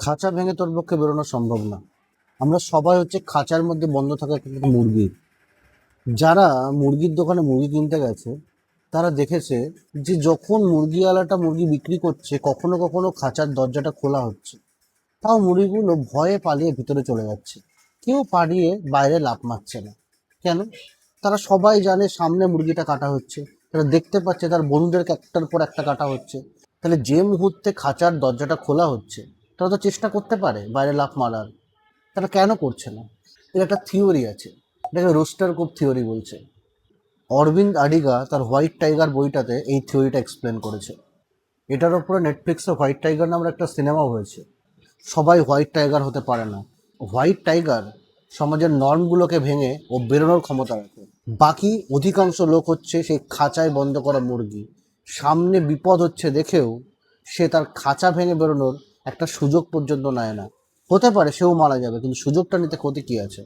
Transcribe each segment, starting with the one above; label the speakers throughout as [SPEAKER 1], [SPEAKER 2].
[SPEAKER 1] খাঁচা ভেঙে তোর পক্ষে বেরোনো সম্ভব না। আমরা সবাই হচ্ছে খাঁচার মধ্যে বন্ধ থাকা একটা মুরগি। যারা মুরগির দোকানে মুরগি কিনতে গেছে তারা দেখেছে যে যখন মুরগিওয়ালাটা মুরগি বিক্রি করছে কখনো কখনো খাঁচার দরজাটা খোলা হচ্ছে, তাও মুরগিগুলো ভয়ে পালিয়ে ভিতরে চলে যাচ্ছে। কেউ পালিয়ে বাইরে লাফ মারছে না। কেন? তারা সবাই জানে সামনে মুরগিটা কাটা হচ্ছে, তারা দেখতে পাচ্ছে তার বন্ধুদেরকে একটার পর একটা কাটা হচ্ছে। তাহলে যে মুহূর্তে খাঁচার দরজাটা খোলা হচ্ছে তারা তো চেষ্টা করতে পারে বাইরে লাফ মারার। তারা কেন করছে না? এর একটা থিওরি আছে, এটাকে রোস্টার কুপ থিওরি বলছে। অরবিন্দ আডিগা তার হোয়াইট টাইগার বইটাতে এই থিওরিটা এক্সপ্লেন করেছে। এটার ওপরে নেটফ্লিক্সে হোয়াইট টাইগার নামের একটা সিনেমাও হয়েছে। সবাই হোয়াইট টাইগার হতে পারে না। হোয়াইট টাইগার সমাজের নর্মগুলোকে ভেঙে ও বেরোনোর ক্ষমতা রাখে। বাকি অধিকাংশ লোক হচ্ছে সেই খাঁচায় বন্ধ করা মুরগি। সামনে বিপদ হচ্ছে দেখেও সে তার খাঁচা ভেঙে বেরোনোর একটা সুযোগ পর্যন্ত নেয় না। হতে পারে সেও মারা যাবে, কিন্তু সুযোগটা নিতে ক্ষতি কী আছে?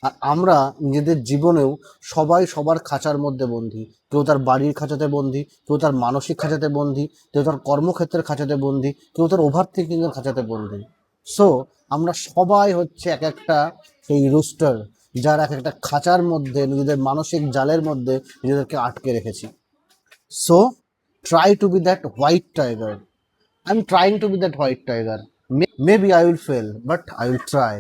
[SPEAKER 1] আর আমরা নিজেদের জীবনেও সবাই সবার খাঁচার মধ্যে বন্দী। কেউ তার বাড়ির খাঁচাতে বন্দী, কেউ তার মানসিক খাঁচাতে বন্দী, কেউ তার কর্মক্ষেত্রের খাঁচাতে বন্দী, কেউ তার ওভার থিঙ্কিংয়ের খাঁচাতে বন্দী। সো আমরা সবাই হচ্ছে এক একটা সেই রুস্টার, যার এক একটা খাঁচার মধ্যে নিজেদের মানসিক জালের মধ্যে নিজেদেরকে আটকে রেখেছি। So try to be that white tiger. I'm trying to be that white tiger. Maybe I will fail, but I will try.